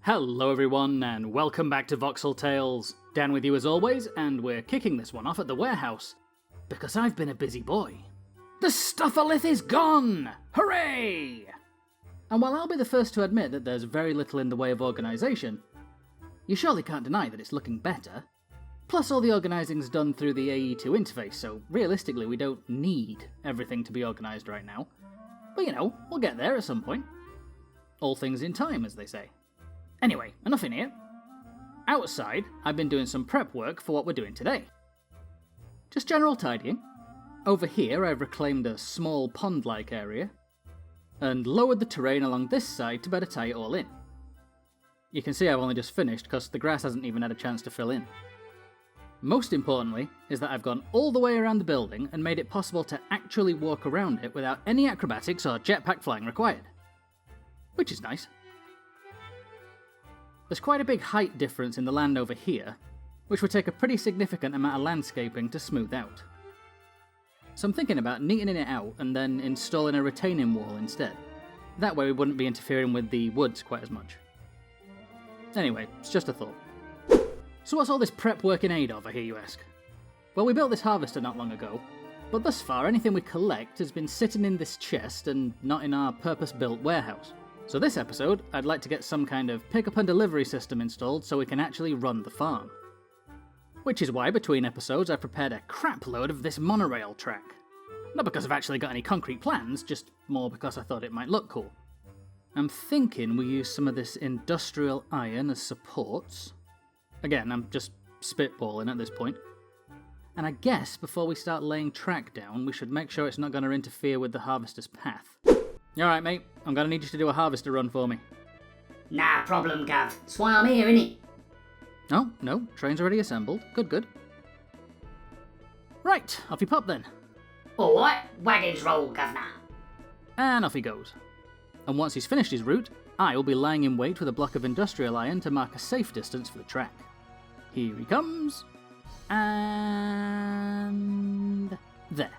Hello everyone, and welcome back to Voxel Tales. Dan with you as always, and we're kicking this one off at the warehouse, because I've been a busy boy. The Stuffalith is gone! Hooray! And while I'll be the first to admit that there's very little in the way of organisation, you surely can't deny that it's looking better. Plus all the organising's done through the AE2 interface, so realistically we don't need everything to be organised right now. But you know, we'll get there at some point. All things in time, as they say. Anyway, enough in here. Outside, I've been doing some prep work for what we're doing today. Just general tidying. Over here, I've reclaimed a small pond-like area, and lowered the terrain along this side to better tie it all in. You can see I've only just finished because the grass hasn't even had a chance to fill in. Most importantly is that I've gone all the way around the building and made it possible to actually walk around it without any acrobatics or jetpack flying required. Which is nice. There's quite a big height difference in the land over here, which would take a pretty significant amount of landscaping to smooth out. So I'm thinking about neatening it out and then installing a retaining wall instead. That way we wouldn't be interfering with the woods quite as much. Anyway, it's just a thought. So what's all this prep work in aid of, I hear you ask? Well, we built this harvester not long ago, but thus far anything we collect has been sitting in this chest and not in our purpose-built warehouse. So this episode, I'd like to get some kind of pick-up and delivery system installed so we can actually run the farm. Which is why, between episodes, I've prepared a crap load of this monorail track. Not because I've actually got any concrete plans, just more because I thought it might look cool. I'm thinking we use some of this industrial iron as supports. Again, I'm just spitballing at this point. And I guess before we start laying track down, we should make sure it's not going to interfere with the harvester's path. Alright mate, I'm going to need you to do a harvester run for me. Nah problem, Gav. That's why I'm here, innit? Oh, no, train's already assembled. Good. Right, off you pop then. Alright, wagons roll, Governor. And off he goes. And once he's finished his route, I will be lying in wait with a block of industrial iron to mark a safe distance for the track. Here he comes. And there.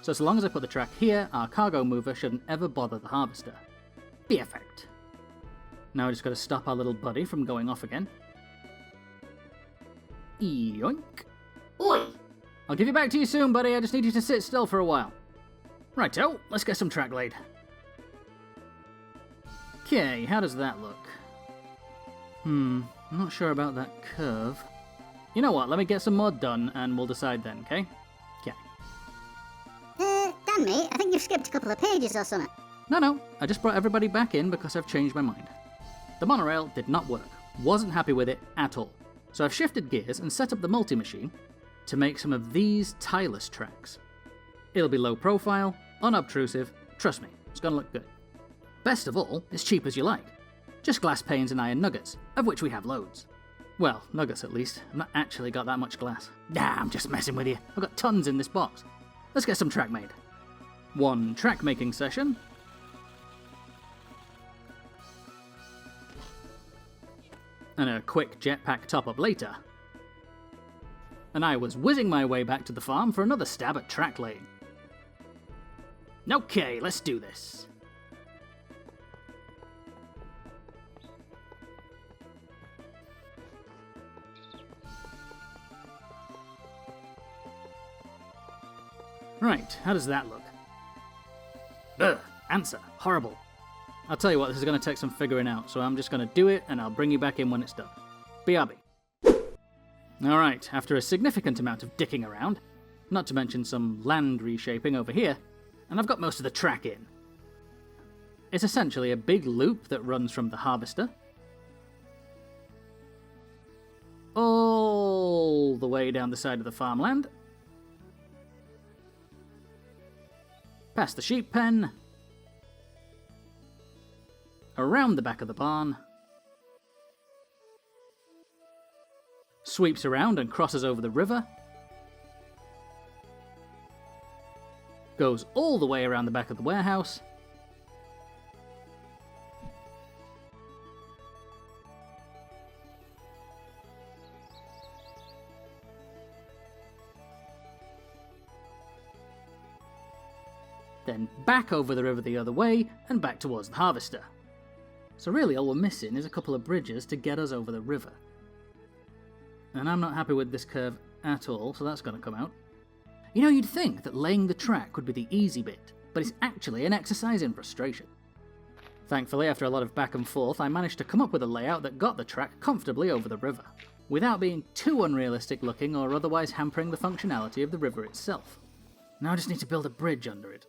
So long as I put the track here, our cargo mover shouldn't ever bother the harvester. Perfect. Now I just got to stop our little buddy from going off again. Yoink. Oi! I'll give you back to you soon, buddy. I just need you to sit still for a while. Righto, let's get some track laid. Okay, how does that look? I'm not sure about that curve. You know what, let me get some more done and we'll decide then, okay? Dan mate, I think you've skipped a couple of pages or something. No, I just brought everybody back in because I've changed my mind. The monorail did not work. Wasn't happy with it at all. So I've shifted gears and set up the multi-machine to make some of these tieless tracks. It'll be low profile, unobtrusive, trust me, it's gonna look good. Best of all, it's cheap as you like. Just glass panes and iron nuggets, of which we have loads. Well, nuggets at least. I've not actually got that much glass. Nah, I'm just messing with you. I've got tons in this box. Let's get some track made. One track making session. And a quick jetpack top up later. And I was whizzing my way back to the farm for another stab at track laying. Okay, let's do this. Right, how does that look? Ugh, answer. Horrible. I'll tell you what, this is going to take some figuring out, so I'm just going to do it and I'll bring you back in when it's done. BRB. Alright, after a significant amount of dicking around, not to mention some land reshaping over here, and I've got most of the track in. It's essentially a big loop that runs from the harvester all the way down the side of the farmland, past the sheep pen, around the back of the barn, sweeps around and crosses over the river, goes all the way around the back of the warehouse, then back over the river the other way and back towards the harvester. So really all we're missing is a couple of bridges to get us over the river. And I'm not happy with this curve at all, so that's going to come out. You know, you'd think that laying the track would be the easy bit, but it's actually an exercise in frustration. Thankfully, after a lot of back and forth, I managed to come up with a layout that got the track comfortably over the river, without being too unrealistic looking or otherwise hampering the functionality of the river itself. Now I just need to build a bridge under it.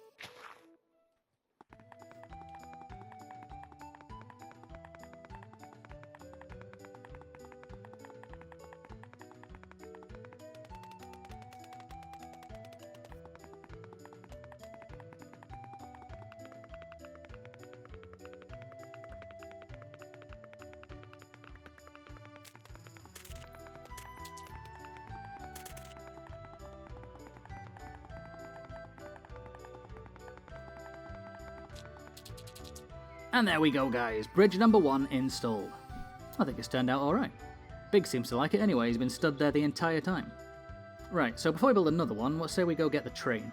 And there we go, guys. Bridge number 1 installed. I think it's turned out alright. Big seems to like it anyway, he's been stood there the entire time. Right, so before we build another one, let's say we go get the train.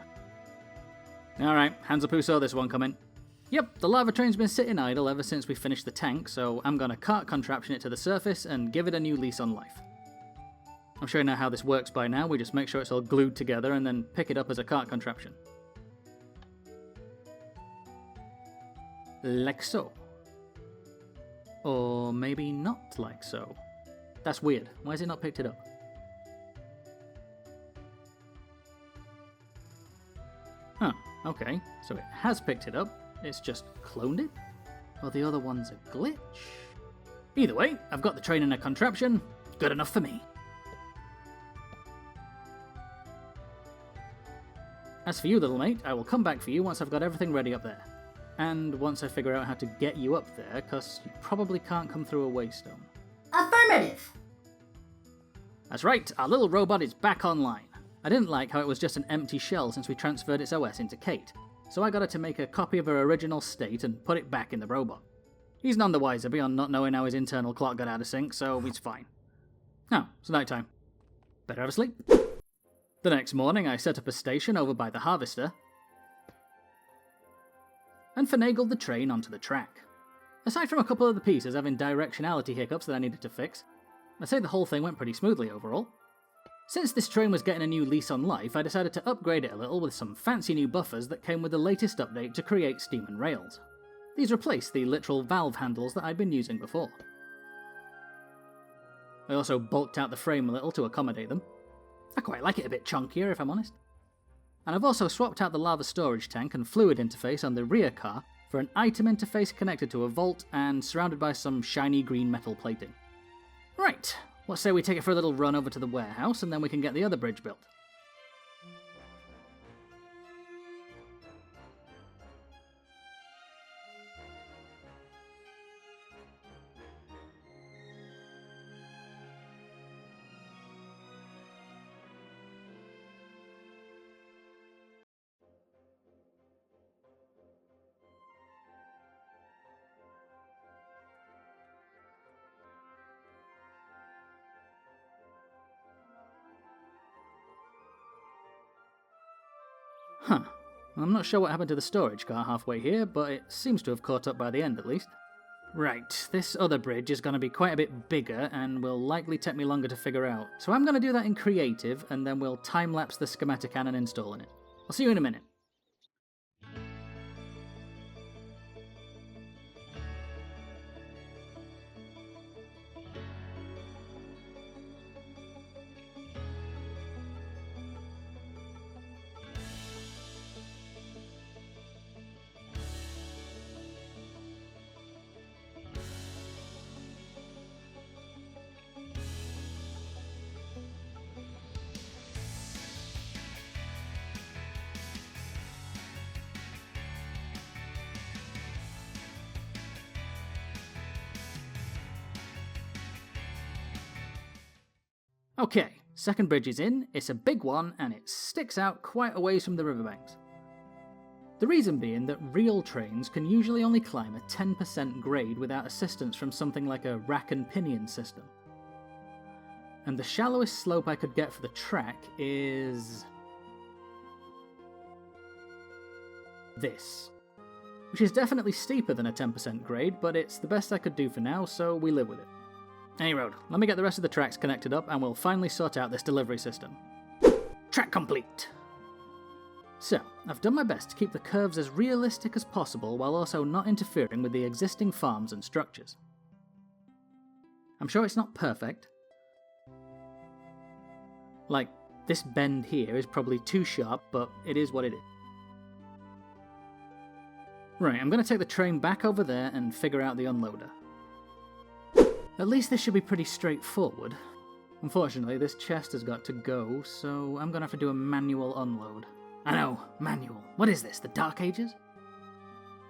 Alright, hands up who saw this one coming. Yep, the lava train's been sitting idle ever since we finished the tank, so I'm gonna cart contraption it to the surface and give it a new lease on life. I'm sure you know how this works by now, we just make sure it's all glued together and then pick it up as a cart contraption. Like so. Or maybe not like so. That's weird. Why has it not picked it up? Huh, okay. So it has picked it up, it's just cloned it? Or the other one's a glitch? Either way, I've got the train in a contraption. Good enough for me. As for you, little mate, I will come back for you once I've got everything ready up there. And once I figure out how to get you up there, because you probably can't come through a waystone. Affirmative. That's right, our little robot is back online. I didn't like how it was just an empty shell since we transferred its OS into Kate, so I got her to make a copy of her original state and put it back in the robot. He's none the wiser beyond not knowing how his internal clock got out of sync, so he's fine. Now, it's night time. Better have a sleep. The next morning, I set up a station over by the harvester, and finagled the train onto the track. Aside from a couple of the pieces having directionality hiccups that I needed to fix, I'd say the whole thing went pretty smoothly overall. Since this train was getting a new lease on life, I decided to upgrade it a little with some fancy new buffers that came with the latest update to create steam and rails. These replaced the literal valve handles that I'd been using before. I also bulked out the frame a little to accommodate them. I quite like it a bit chunkier if I'm honest. And I've also swapped out the lava storage tank and fluid interface on the rear car for an item interface connected to a vault and surrounded by some shiny green metal plating. Right, let's say we take it for a little run over to the warehouse and then we can get the other bridge built. Huh. I'm not sure what happened to the storage car halfway here, but it seems to have caught up by the end at least. Right, this other bridge is going to be quite a bit bigger and will likely take me longer to figure out. So I'm going to do that in creative and then we'll time-lapse the schematic and installing it. I'll see you in a minute. Okay, second bridge is in, it's a big one, and it sticks out quite a ways from the riverbanks. The reason being that real trains can usually only climb a 10% grade without assistance from something like a rack and pinion system. And the shallowest slope I could get for the track is... this. which is definitely steeper than a 10% grade, but it's the best I could do for now, so we live with it. Any road, let me get the rest of the tracks connected up and we'll finally sort out this delivery system. Track complete! So, I've done my best to keep the curves as realistic as possible while also not interfering with the existing farms and structures. I'm sure it's not perfect. Like, this bend here is probably too sharp, but it is what it is. Right, I'm going to take the train back over there and figure out the unloader. At least this should be pretty straightforward. Unfortunately, this chest has got to go, so I'm going to have to do a manual unload. I know, manual. What is this, the Dark Ages?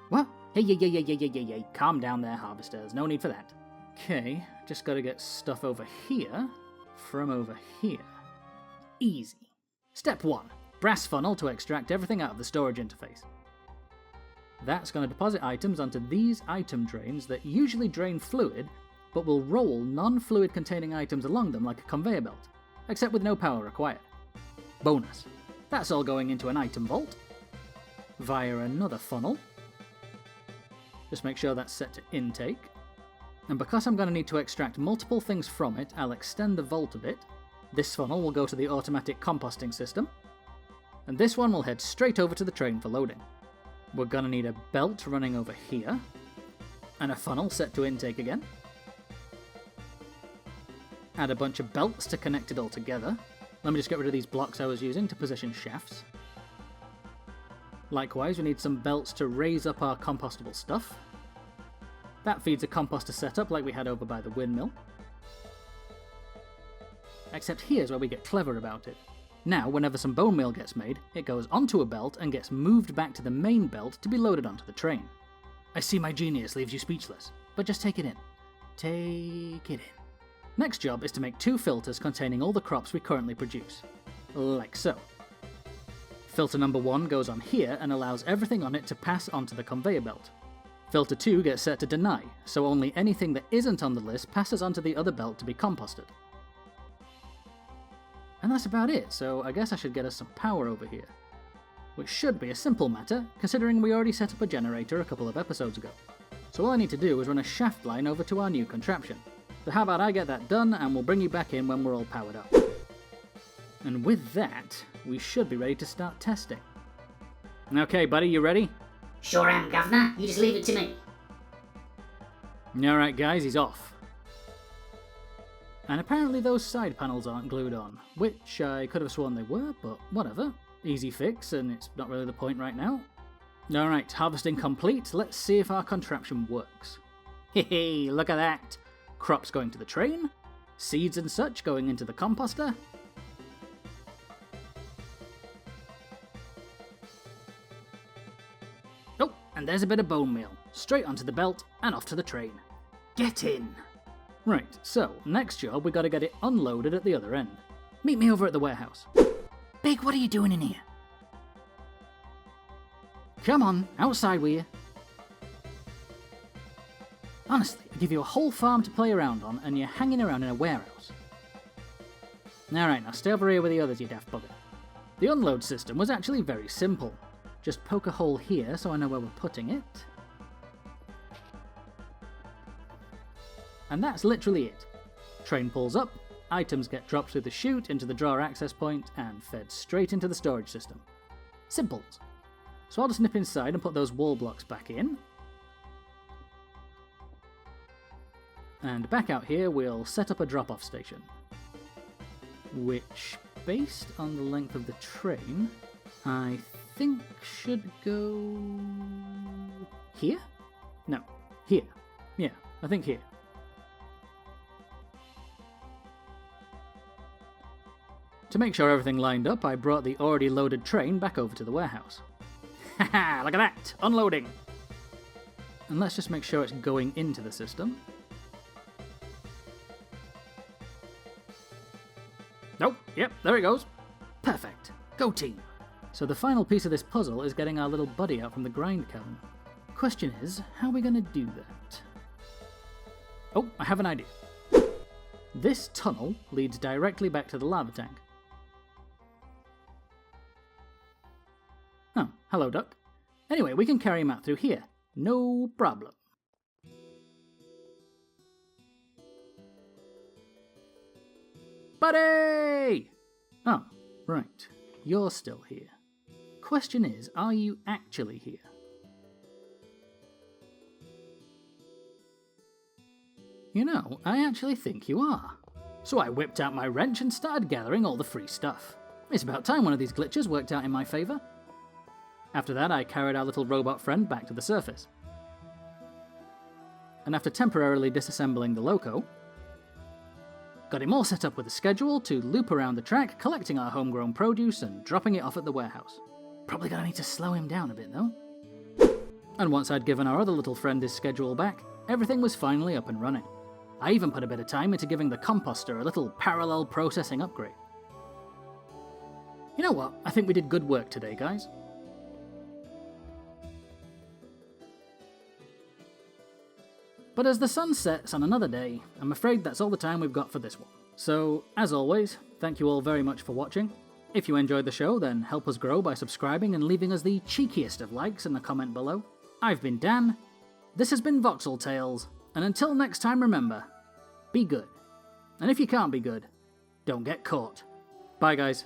What? Hey, calm down there, harvesters. No need for that. Okay, just got to get stuff over here from over here. Easy. Step 1. Brass funnel to extract everything out of the storage interface. That's going to deposit items onto these item drains that usually drain fluid, but will roll non-fluid containing items along them like a conveyor belt, except with no power required. Bonus. That's all going into an item vault, via another funnel. Just make sure that's set to intake. And because I'm going to need to extract multiple things from it, I'll extend the vault a bit. This funnel will go to the automatic composting system, and this one will head straight over to the train for loading. We're going to need a belt running over here, and a funnel set to intake again. Add a bunch of belts to connect it all together. Let me just get rid of these blocks I was using to position shafts. Likewise, we need some belts to raise up our compostable stuff. That feeds a composter setup like we had over by the windmill. Except here's where we get clever about it. Now, whenever some bone meal gets made, it goes onto a belt and gets moved back to the main belt to be loaded onto the train. I see my genius leaves you speechless, but just take it in. Take it in. Next job is to make 2 filters containing all the crops we currently produce. Like so. Filter number 1 goes on here and allows everything on it to pass onto the conveyor belt. Filter 2 gets set to deny, so only anything that isn't on the list passes onto the other belt to be composted. And that's about it, so I guess I should get us some power over here. Which should be a simple matter, considering we already set up a generator a couple of episodes ago. So all I need to do is run a shaft line over to our new contraption. So how about I get that done, and we'll bring you back in when we're all powered up. And with that, we should be ready to start testing. Okay, buddy, you ready? Sure am, Governor. You just leave it to me. Alright guys, he's off. And apparently those side panels aren't glued on, which I could have sworn they were, but whatever. Easy fix, and it's not really the point right now. Alright, harvesting complete. Let's see if our contraption works. Hey, look at that! Crops going to the train, seeds and such going into the composter. Oh, and there's a bit of bone meal, straight onto the belt and off to the train. Get in! Right, so, next job we gotta get it unloaded at the other end. Meet me over at the warehouse. Big, what are you doing in here? Come on, outside with you. Honestly, I give you a whole farm to play around on, and you're hanging around in a warehouse. Alright, now stay over here with the others, you daft bugger. The unload system was actually very simple. Just poke a hole here so I know where we're putting it. And that's literally it. Train pulls up, items get dropped through the chute into the drawer access point, and fed straight into the storage system. Simples. So I'll just nip inside and put those wall blocks back in. And back out here, we'll set up a drop-off station. Which, based on the length of the train, I think should go... here? No, here. Yeah, I think here. To make sure everything lined up, I brought the already loaded train back over to the warehouse. Haha, look at that! Unloading! And let's just make sure it's going into the system. Nope, yep, there it goes. Perfect. Go team. So the final piece of this puzzle is getting our little buddy out from the grind cavern. Question is, how are we going to do that? Oh, I have an idea. This tunnel leads directly back to the lava tank. Oh, hello duck. Anyway, we can carry him out through here, No problem. Buddy! Oh, right. You're still here. Question is, are you actually here? You know, I actually think you are. So I whipped out my wrench and started gathering all the free stuff. It's about time one of these glitches worked out in my favour. After that, I carried our little robot friend back to the surface. And after temporarily disassembling the loco, got him all set up with a schedule to loop around the track, collecting our homegrown produce and dropping it off at the warehouse. Probably gonna need to slow him down a bit though. And once I'd given our other little friend his schedule back, everything was finally up and running. I even put a bit of time into giving the composter a little parallel processing upgrade. You know what? I think we did good work today, guys. But as the sun sets on another day, I'm afraid that's all the time we've got for this one. So, as always, thank you all very much for watching. If you enjoyed the show, then help us grow by subscribing and leaving us the cheekiest of likes in the comment below. I've been Dan, this has been Voxel Tales, and until next time remember, be good. And if you can't be good, don't get caught. Bye guys.